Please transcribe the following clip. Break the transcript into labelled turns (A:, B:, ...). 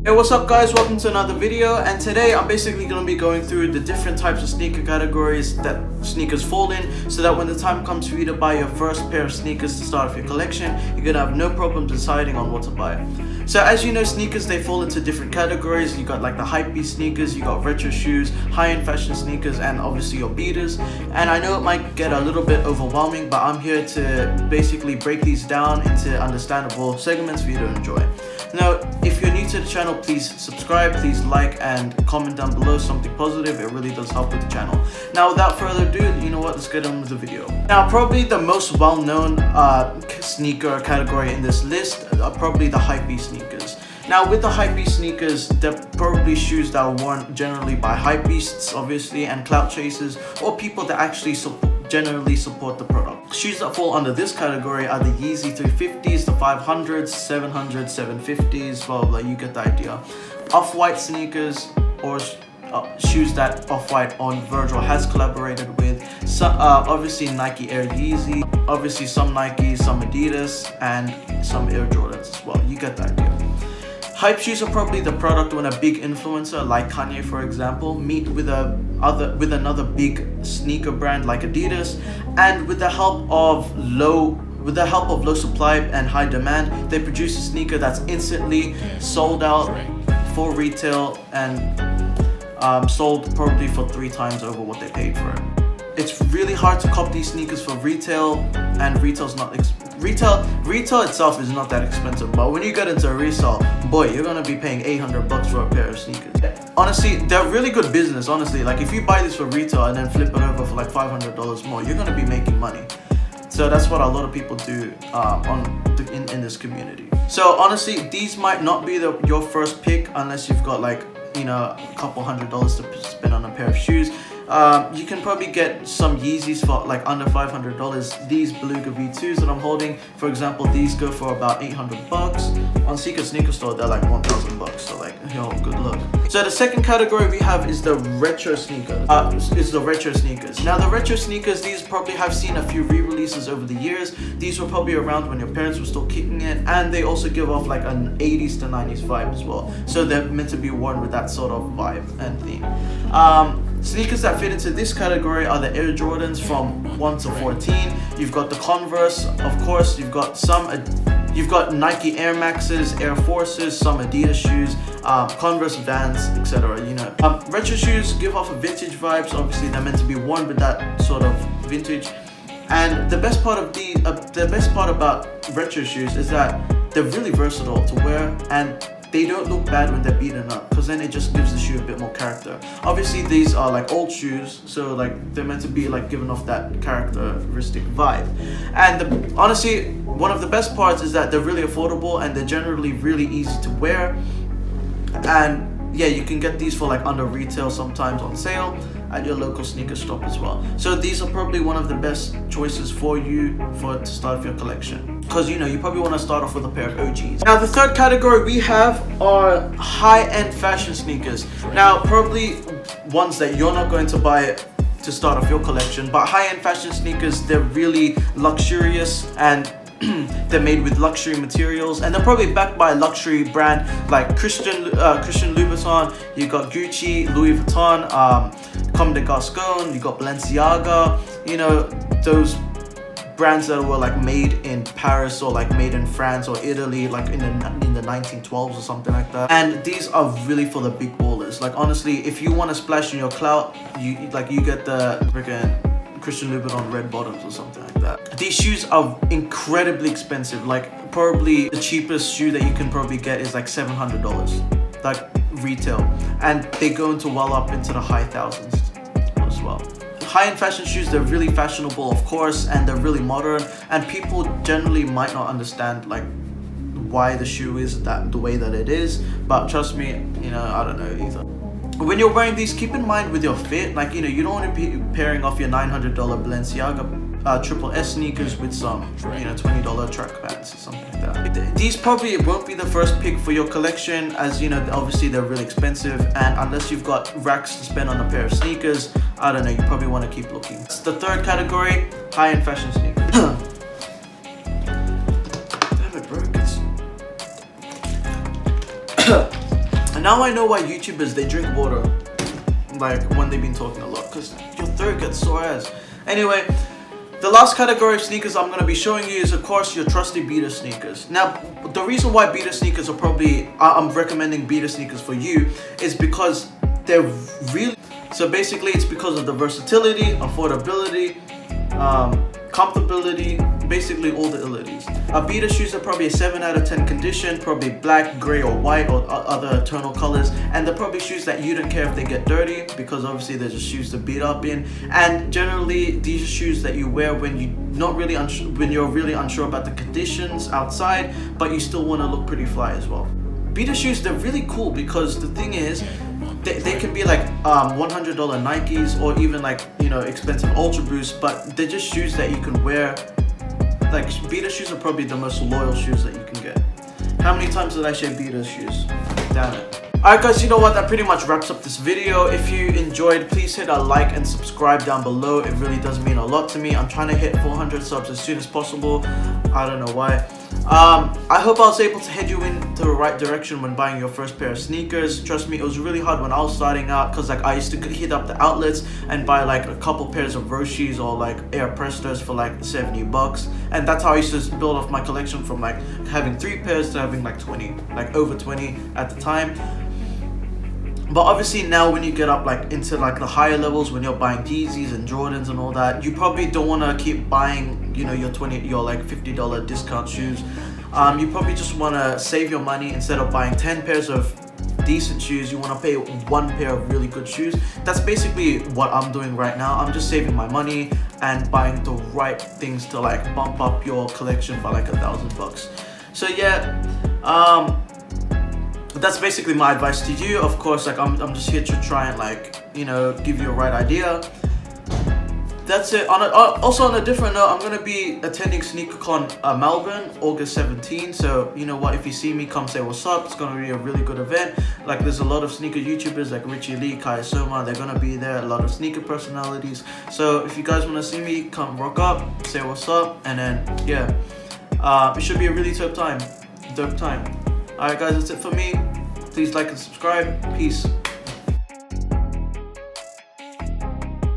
A: Hey, what's up guys, welcome to another video, and today I'm basically going to be going through the different types of sneaker categories that sneakers fall in, so that when the time comes for you to buy your first pair of sneakers to start off your collection, you're going to have no problem deciding on what to buy. So as you know, sneakers, they fall into different categories. You got like the hypebeast sneakers, you got retro shoes, high-end fashion sneakers, and obviously your beaters. And I know it might get a little bit overwhelming, but I'm here to basically break these down into understandable segments for you to enjoy. Now, if you're new to the channel, please subscribe, please like and comment down below something positive. It really does help with the channel. Now, without further ado, you know what, let's get on with the video. Now, probably the most well-known sneaker category in this list are probably the hypebeast sneakers. Now, with the hypebeast sneakers, they're probably shoes that are worn generally by hypebeasts, obviously, and clout chasers, or people that actually generally support the product. Shoes that fall under this category are the Yeezy 350s, the 500s, 700s, 750s, blah blah, you get the idea. Off-white sneakers, or shoes that Off-White on Virgil has collaborated with. Obviously Nike Air Yeezy, obviously some Nike, some Adidas, and some Air Jordans as well. You get the idea. Hype shoes are probably the product when a big influencer like Kanye, for example, meet with another big sneaker brand like Adidas, and with the help of low supply and high demand, they produce a sneaker that's instantly sold out for retail and sold probably for 3 times over what they paid for it. It's really hard to cop these sneakers for retail, and retail itself is not that expensive, but when you get into a resale, boy, you're gonna be paying $800 for a pair of sneakers. Honestly, they're really good business, honestly. Like, if you buy this for retail and then flip it over for like $500 more, you're gonna be making money. So that's what a lot of people do in this community. So honestly, these might not be your first pick unless you've got like, you know, a couple $100s to spend on a pair of shoes. You can probably get some Yeezys for like under $500. These Beluga V2s that I'm holding, for example, these go for about $800. On Secret Sneaker Store, they're like $1,000. So like, yo, good luck. So the second category we have is the retro sneakers. Now the retro sneakers, these probably have seen a few re-releases over the years. These were probably around when your parents were still kicking it, and they also give off like an 80s to 90s vibe as well. So they're meant to be worn with that sort of vibe and theme. Sneakers that fit into this category are the Air Jordans from 1 to 14. You've got the Converse, of course. You've got Nike Air Maxes, Air Forces, some Adidas shoes, Converse Vans, etc. You know, retro shoes give off a vintage vibes. Obviously, they're meant to be worn with that sort of vintage. And the best part about retro shoes is that they're really versatile to wear, and they don't look bad when they're beaten up, because then it just gives the shoe a bit more character. Obviously, these are like old shoes, so like they're meant to be like giving off that characteristic vibe. And honestly, one of the best parts is that they're really affordable and they're generally really easy to wear. And yeah, you can get these for like under retail, sometimes on sale at your local sneaker shop as well. So these are probably one of the best choices for you to start off your collection, because you know, you probably want to start off with a pair of OGs. Now the third category we have are high-end fashion sneakers. Now probably ones that you're not going to buy to start off your collection, but high-end fashion sneakers, they're really luxurious, and they're made with luxury materials, and they're probably backed by a luxury brand like Christian Louboutin. You got Gucci, Louis Vuitton, Comme des Gascons, you got Balenciaga. You know, those brands that were like made in Paris or like made in France or Italy, like in the 1912s or something like that. And these are really for the big ballers. Like honestly, if you want to splash in your clout, you get the freaking Christian Louboutin red bottoms or something like that. These shoes are incredibly expensive. Like probably the cheapest shoe that you can probably get is like $700, like retail, and they go into well up into the high thousands as well. High-end fashion shoes, they're really fashionable, of course, and they're really modern, and people generally might not understand like why the shoe is the way that it is, but trust me, you know, I don't know either. When you're wearing these, keep in mind with your fit, like, you know, you don't want to be pairing off your $900 Balenciaga Triple S sneakers with some, you know, $20 track pants or something like that. These probably won't be the first pick for your collection, as you know, obviously they're really expensive, and unless you've got racks to spend on a pair of sneakers, I don't know, you probably want to keep looking. It's the third category, high-end fashion sneakers. Damn it, bro. And now I know why YouTubers, they drink water, like when they've been talking a lot, because your throat gets sore as. Anyway, the last category of sneakers I'm going to be showing you is, of course, your trusty beater sneakers. Now, the reason why beater sneakers are probably, I'm recommending beater sneakers for you, is because they're really, so basically it's because of the versatility, affordability, comfortability, basically all the abilities. Beater shoes are probably a 7 out of 10 condition, probably black, grey or white or other tonal colors, and they're probably shoes that you don't care if they get dirty, because obviously they're just shoes to beat up in. And generally these are shoes that you wear when you're really unsure about the conditions outside, but you still want to look pretty fly as well. Beater shoes, they're really cool because the thing is, they can be like $100 Nikes or even like, you know, expensive Ultra Boost, but they're just shoes that you can wear. Like, beater shoes are probably the most loyal shoes that you can get. How many times did I say beater shoes? Damn it. Alright guys, you know what, that pretty much wraps up this video. If you enjoyed, please hit a like and subscribe down below. It really does mean a lot to me. I'm trying to hit 400 subs as soon as possible. I don't know why. I hope I was able to head you into the right direction when buying your first pair of sneakers. Trust me, it was really hard when I was starting out, because like I used to hit up the outlets and buy like a couple pairs of Roshis or like Air Prestos for like 70 bucks, and that's how I used to build off my collection, from like having 3 pairs to having like 20, like over 20 at the time. But obviously now when you get up like into like the higher levels, when you're buying Yeezys and Jordans and all that, you probably don't want to keep buying, you know, your like $50 discount shoes. You probably just want to save your money. Instead of buying 10 pairs of decent shoes, you want to pay 1 pair of really good shoes. That's basically what I'm doing right now. I'm just saving my money and buying the right things to like bump up your collection by like $1,000. So yeah, that's basically my advice to you. Of course, like I'm just here to try and like, you know, give you a right idea. That's it. Also on a different note, I'm gonna be attending sneakercon Melbourne August 17. So you know what, if you see me, come say what's up. It's gonna be a really good event. Like there's a lot of sneaker YouTubers like Richie Lee, Kai Soma, they're gonna be there. A lot of sneaker personalities. So if you guys wanna see me, come rock up, say what's up, and then yeah, it should be a really dope time. Alright guys, that's it for me. Please like and subscribe. Peace.